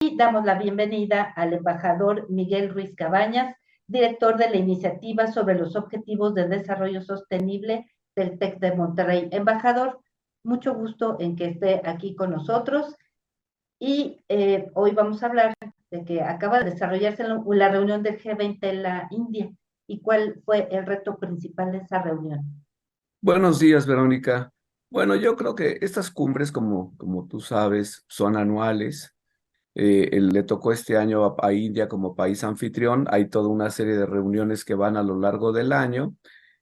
Y damos la bienvenida al embajador Miguel Ruiz Cabañas, director de la Iniciativa sobre los Objetivos de Desarrollo Sostenible del TEC de Monterrey. Embajador, mucho gusto en que esté aquí con nosotros y hoy vamos a hablar de que acaba de desarrollarse la reunión del G20 en la India y cuál fue el reto principal de esa reunión. Buenos días, Verónica. Bueno, yo creo que estas cumbres, como tú sabes, son anuales. Le tocó este año a India como país anfitrión. Hay toda una serie de reuniones que van a lo largo del año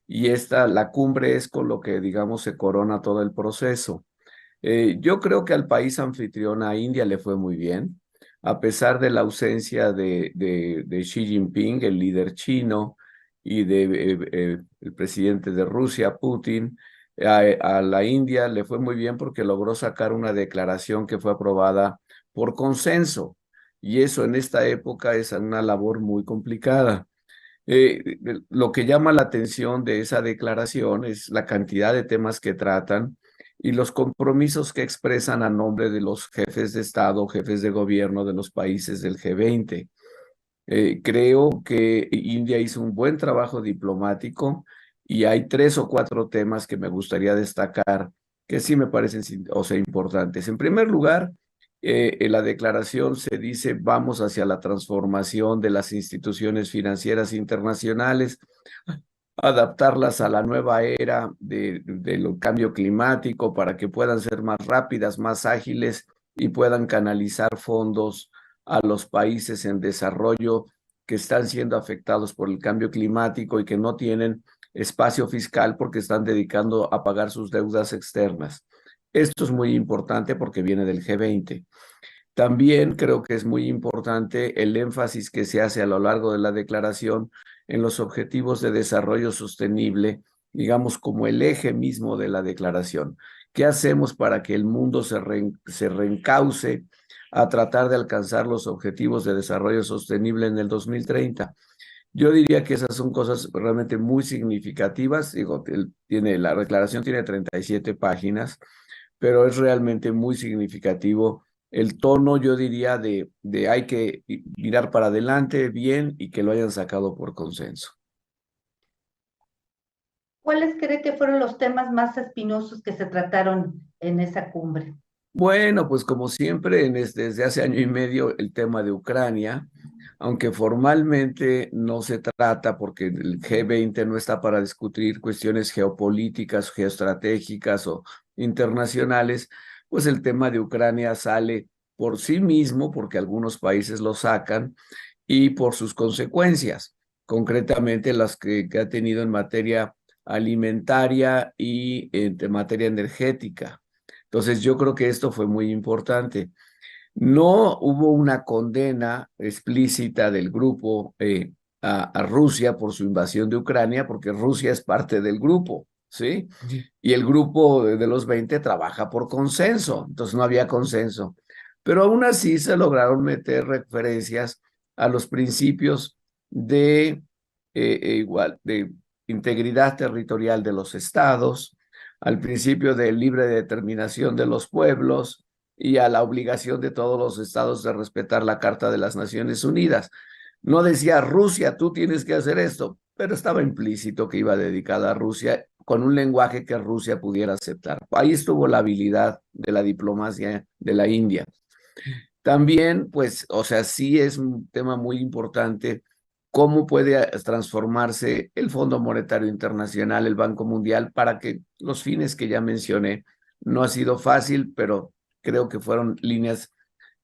y la cumbre es con lo que, digamos, se corona todo el proceso. Yo creo que al país anfitrión, a India, le fue muy bien, a pesar de la ausencia de Xi Jinping, el líder chino, y el presidente de Rusia, Putin. A la India le fue muy bien porque logró sacar una declaración que fue aprobada por consenso, y eso en esta época es una labor muy complicada. Lo que llama la atención de esa declaración es la cantidad de temas que tratan y los compromisos que expresan a nombre de los jefes de Estado, jefes de gobierno de los países del G20. Creo que India hizo un buen trabajo diplomático y hay tres o cuatro temas que me gustaría destacar que sí me parecen, o sea, importantes. En primer lugar, en la declaración se dice vamos hacia la transformación de las instituciones financieras internacionales, adaptarlas a la nueva era del cambio climático para que puedan ser más rápidas, más ágiles y puedan canalizar fondos a los países en desarrollo que están siendo afectados por el cambio climático y que no tienen espacio fiscal porque están dedicando a pagar sus deudas externas. Esto es muy importante porque viene del G20. También creo que es muy importante el énfasis que se hace a lo largo de la declaración en los objetivos de desarrollo sostenible, digamos, como el eje mismo de la declaración. ¿Qué hacemos para que el mundo se reencauce a tratar de alcanzar los objetivos de desarrollo sostenible en el 2030? Yo diría que esas son cosas realmente muy significativas. Digo, la declaración tiene 37 páginas, pero es realmente muy significativo el tono, yo diría, de hay que mirar para adelante bien y que lo hayan sacado por consenso. ¿Cuáles cree que fueron los temas más espinosos que se trataron en esa cumbre? Bueno, pues como siempre, desde hace año y medio el tema de Ucrania, aunque formalmente no se trata porque el G20 no está para discutir cuestiones geopolíticas, geoestratégicas o internacionales, pues el tema de Ucrania sale por sí mismo, porque algunos países lo sacan, y por sus consecuencias, concretamente las que ha tenido en materia alimentaria y en materia energética. Entonces, yo creo que esto fue muy importante. No hubo una condena explícita del grupo a Rusia por su invasión de Ucrania, porque Rusia es parte del grupo, ¿sí? Y el grupo de los 20 trabaja por consenso, entonces no había consenso. Pero aún así se lograron meter referencias a los principios de integridad territorial de los estados, al principio de libre determinación de los pueblos y a la obligación de todos los estados de respetar la Carta de las Naciones Unidas. No decía Rusia, tú tienes que hacer esto, pero estaba implícito que iba dedicada a Rusia con un lenguaje que Rusia pudiera aceptar. Ahí estuvo la habilidad de la diplomacia de la India. También, pues, o sea, sí es un tema muy importante cómo puede transformarse el Fondo Monetario Internacional, el Banco Mundial, para que los fines que ya mencioné, no ha sido fácil, pero creo que fueron líneas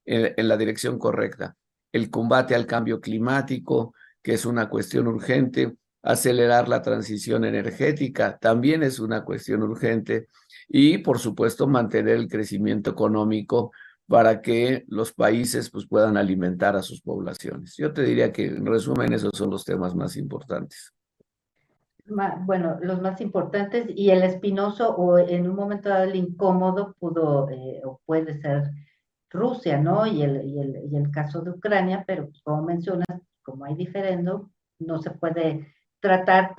en la dirección correcta. El combate al cambio climático, que es una cuestión urgente, acelerar la transición energética, también es una cuestión urgente, y por supuesto mantener el crecimiento económico para que los países pues, puedan alimentar a sus poblaciones. Yo te diría que, en resumen, esos son los temas más importantes. Bueno, los más importantes y el espinoso o en un momento dado el incómodo pudo o puede ser Rusia, ¿no? Y el caso de Ucrania, pero pues, como mencionas, como hay diferendo, no se puede tratar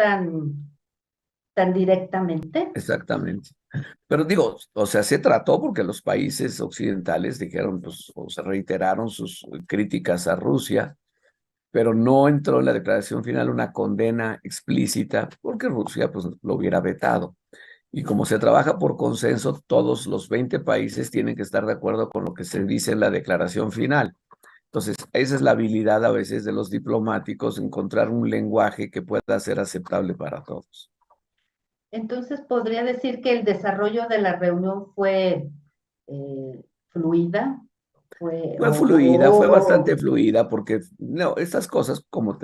tan directamente. exactamente. Pero digo, o sea, se trató porque los países occidentales dijeron, pues, o se reiteraron sus críticas a Rusia, pero no entró en la declaración final una condena explícita porque Rusia, pues, lo hubiera vetado. Y como se trabaja por consenso, todos los 20 países tienen que estar de acuerdo con lo que se dice en la declaración final. Entonces, esa es la habilidad a veces de los diplomáticos, encontrar un lenguaje que pueda ser aceptable para todos. Entonces, podría decir que el desarrollo de la reunión fue fluida, fue, Fue bastante fluida porque no, estas cosas, como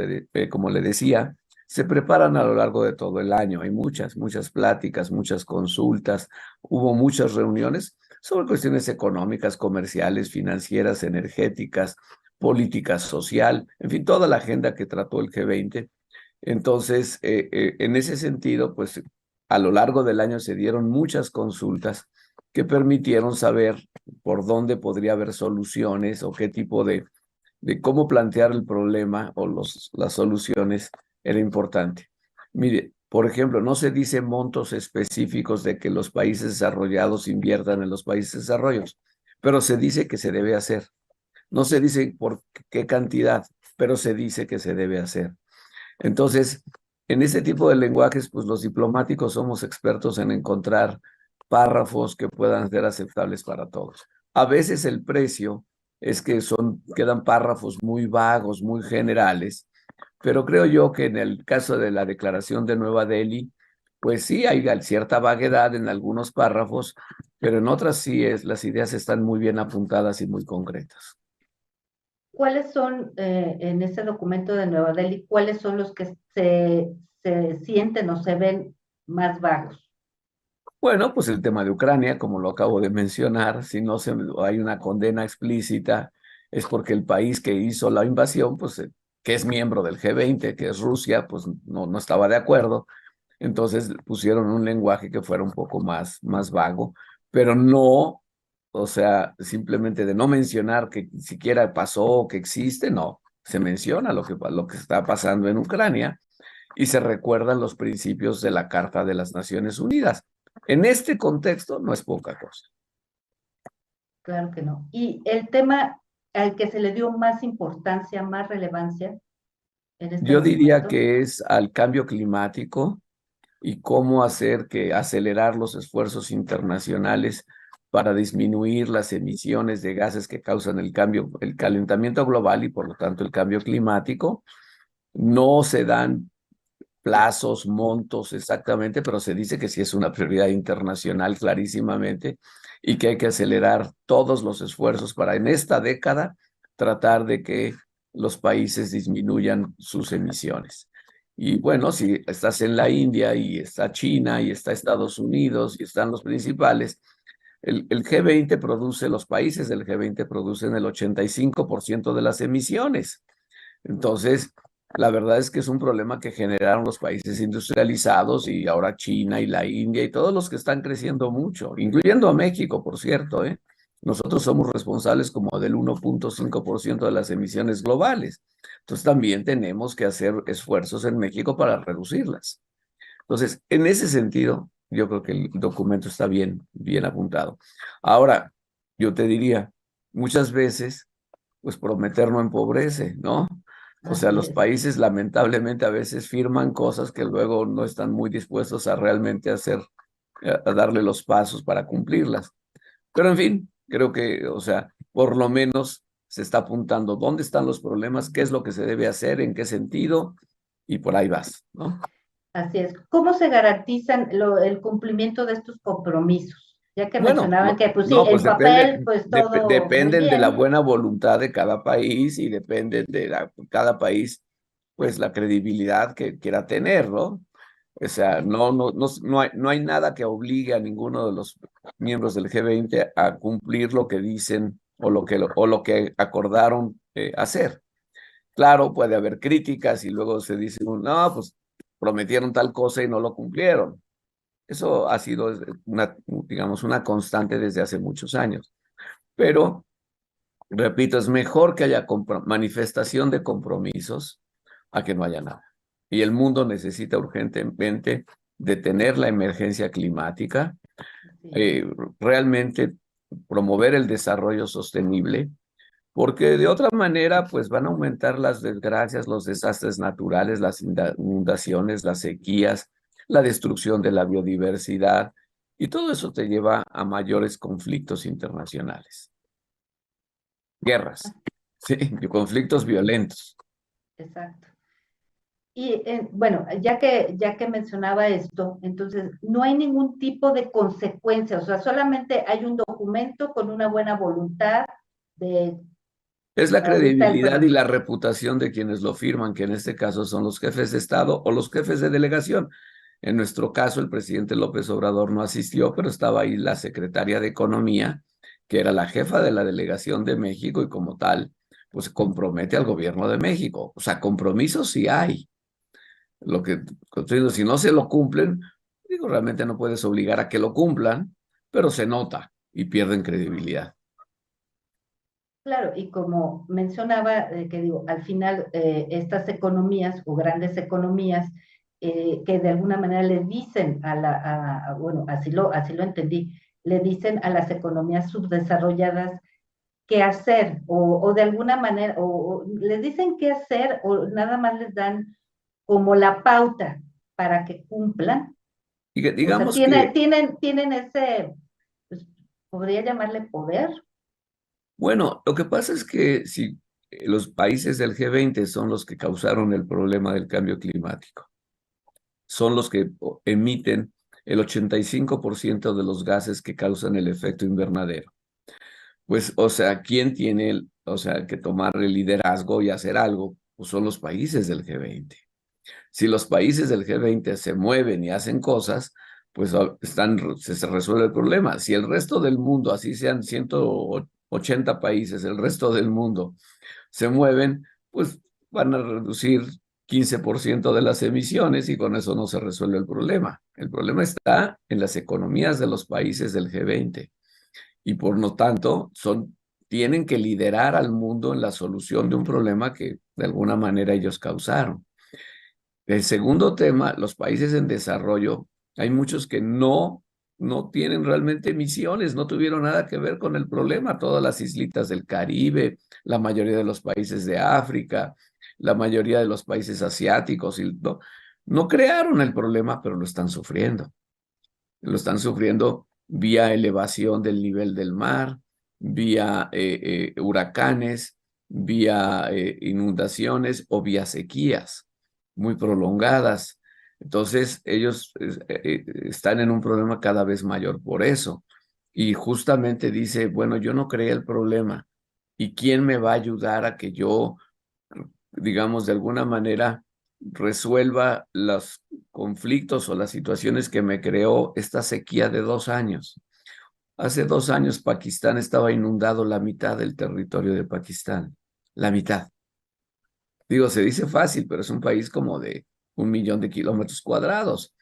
le decía, se preparan a lo largo de todo el año. Hay muchas pláticas, muchas consultas, hubo muchas reuniones sobre cuestiones económicas, comerciales, financieras, energéticas, política social, en fin, toda la agenda que trató el G20. Entonces, en ese sentido, pues a lo largo del año se dieron muchas consultas que permitieron saber por dónde podría haber soluciones o qué tipo de cómo plantear el problema o las soluciones era importante. Mire, por ejemplo, no se dice montos específicos de que los países desarrollados inviertan en los países desarrollados, pero se dice que se debe hacer. No se dice por qué cantidad, pero se dice que se debe hacer. Entonces, en este tipo de lenguajes, pues los diplomáticos somos expertos en encontrar párrafos que puedan ser aceptables para todos. A veces el precio es que quedan párrafos muy vagos, muy generales, pero creo yo que en el caso de la Declaración de Nueva Delhi, pues sí hay cierta vaguedad en algunos párrafos, pero en otras sí las ideas están muy bien apuntadas y muy concretas. ¿Cuáles son, en ese documento de Nueva Delhi, cuáles son los que se sienten o se ven más vagos? Bueno, pues el tema de Ucrania, como lo acabo de mencionar, si no hay una condena explícita, es porque el país que hizo la invasión, pues que es miembro del G20, que es Rusia, pues no estaba de acuerdo. Entonces pusieron un lenguaje que fuera un poco más vago, pero no, o sea, simplemente de no mencionar que siquiera pasó o que existe, no. Se menciona lo que está pasando en Ucrania y se recuerdan los principios de la Carta de las Naciones Unidas. En este contexto no es poca cosa. Claro que no. Y el tema al que se le dio más importancia, más relevancia en este Yo diría documento. que es al cambio climático y cómo acelerar los esfuerzos internacionales para disminuir las emisiones de gases que causan el calentamiento global y por lo tanto el cambio climático. No se dan plazos, montos exactamente, pero se dice que sí es una prioridad internacional clarísimamente y que hay que acelerar todos los esfuerzos para en esta década tratar de que los países disminuyan sus emisiones. Y bueno, si estás en la India y está China y está Estados Unidos y están los principales, el G20 produce, los países del G20 producen el 85% de las emisiones. Entonces, la verdad es que es un problema que generaron los países industrializados y ahora China y la India y todos los que están creciendo mucho, incluyendo a México, por cierto, ¿eh? Nosotros somos responsables como del 1.5% de las emisiones globales. Entonces, también tenemos que hacer esfuerzos en México para reducirlas. Entonces, en ese sentido, yo creo que el documento está bien apuntado. Ahora, yo te diría, muchas veces, pues prometer no empobrece, ¿no? O sea, Así los es. países lamentablemente a veces firman cosas que luego no están muy dispuestos a realmente hacer, a darle los pasos para cumplirlas. Pero en fin, creo que, o sea, por lo menos se está apuntando dónde están los problemas, qué es lo que se debe hacer, en qué sentido, y por ahí vas, ¿no? Así es. ¿Cómo se garantizan el cumplimiento de estos compromisos? Ya que Bueno, mencionaban que, pues sí, no, en pues papel, pues todo muy dependen de la bien. buena voluntad de cada país y dependen de cada país, pues la credibilidad que quiera tener, ¿no? O sea, no hay nada que obligue a ninguno de los miembros del G20 a cumplir lo que dicen o lo que acordaron hacer. Claro, puede haber críticas y luego se dice, no, pues prometieron tal cosa y no lo cumplieron. Eso ha sido digamos, una constante desde hace muchos años. Pero, repito, es mejor que haya manifestación de compromisos a que no haya nada. Y el mundo necesita urgentemente detener la emergencia climática, Sí. realmente promover el desarrollo sostenible, porque de otra manera, pues van a aumentar las desgracias, los desastres naturales, las inundaciones, las sequías, la destrucción de la biodiversidad, y todo eso te lleva a mayores conflictos internacionales, guerras, sí, conflictos violentos. Exacto. Y bueno, ya que mencionaba esto, entonces no hay ningún tipo de consecuencia, o sea, solamente hay un documento con una buena voluntad de Es la ahorita el credibilidad y la reputación de quienes lo firman, que en este caso son los jefes de Estado o los jefes de delegación. En nuestro caso, el presidente López Obrador no asistió, pero estaba ahí la secretaria de Economía, que era la jefa de la delegación de México y como tal, pues compromete al gobierno de México. O sea, compromisos sí hay. Lo que, si no se lo cumplen, digo, realmente no puedes obligar a que lo cumplan, pero se nota y pierden credibilidad. Claro, y como mencionaba, que digo, al final estas economías o grandes economías que de alguna manera le dicen bueno, así lo entendí, le dicen a las economías subdesarrolladas qué hacer o de alguna manera, o les dicen qué hacer o nada más les dan como la pauta para que cumplan. Y que O sea, digamos que tienen ese, pues, podría llamarle poder. bueno, lo que pasa es que si los países del G20 son los que causaron el problema del cambio climático, son los que emiten el 85% de los gases que causan el efecto invernadero. Pues, o sea, ¿quién tiene, o sea, que tomar el liderazgo y hacer algo? Pues son los países del G20. Si los países del G20 se mueven y hacen cosas, pues se resuelve el problema. Si el resto del mundo, así sean 180 países, el resto del mundo se mueven, pues van a reducir 15% de las emisiones y con eso no se resuelve el problema. El problema está en las economías de los países del G20 y por lo tanto tienen que liderar al mundo en la solución de un problema que de alguna manera ellos causaron. El segundo tema, los países en desarrollo, hay muchos que no tienen realmente emisiones, no tuvieron nada que ver con el problema. Todas las islitas del Caribe, la mayoría de los países de África, la mayoría de los países asiáticos, no crearon el problema, pero lo están sufriendo. Lo están sufriendo vía elevación del nivel del mar, vía huracanes, vía inundaciones o vía sequías muy prolongadas. Entonces, ellos están en un problema cada vez mayor por eso. Y justamente dice, bueno, yo no creé el problema. ¿Y quién me va a ayudar a que yo, digamos, de alguna manera resuelva los conflictos o las situaciones que me creó esta sequía de 2 años? Hace 2 años Pakistán estaba inundado la mitad del territorio de Pakistán, la mitad. Digo, se dice fácil, pero es un país como de 1 millón de kilómetros cuadrados.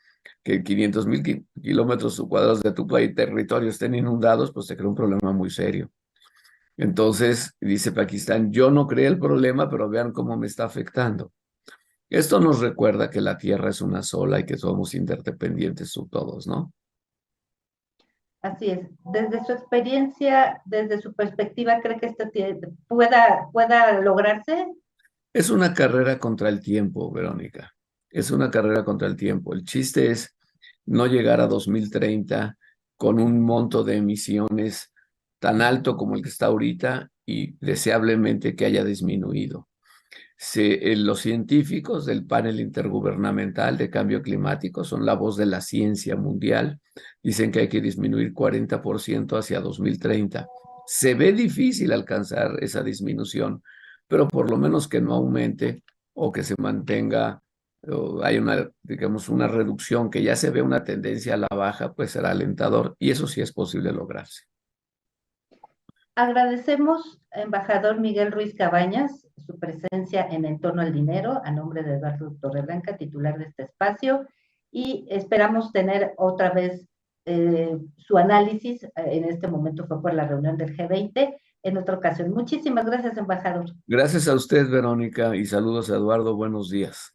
Que 500,000 kilómetros cuadrados de tu país, territorio estén inundados, pues se crea un problema muy serio. Entonces, dice Pakistán, yo no creé el problema, pero vean cómo me está afectando. Esto nos recuerda que la Tierra es una sola y que somos interdependientes todos, ¿no? Así es. Desde su experiencia, desde su perspectiva, ¿cree que esto pueda lograrse? Es una carrera contra el tiempo, Verónica. Es una carrera contra el tiempo. El chiste es no llegar a 2030 con un monto de emisiones tan alto como el que está ahorita y deseablemente que haya disminuido. Los científicos del panel intergubernamental de cambio climático son la voz de la ciencia mundial. Dicen que hay que disminuir 40% hacia 2030. Se ve difícil alcanzar esa disminución, pero por lo menos que no aumente o que se mantenga, o hay una, digamos, una reducción, que ya se ve una tendencia a la baja, pues será alentador y eso sí es posible lograrse. Agradecemos, embajador Miguel Ruiz Cabañas, su presencia en En torno al dinero, a nombre de Eduardo Torreblanca, titular de este espacio, y esperamos tener otra vez su análisis. En este momento fue por la reunión del G20, en otra ocasión. Muchísimas gracias, embajador. Gracias a usted, Verónica, y saludos a Eduardo. Buenos días.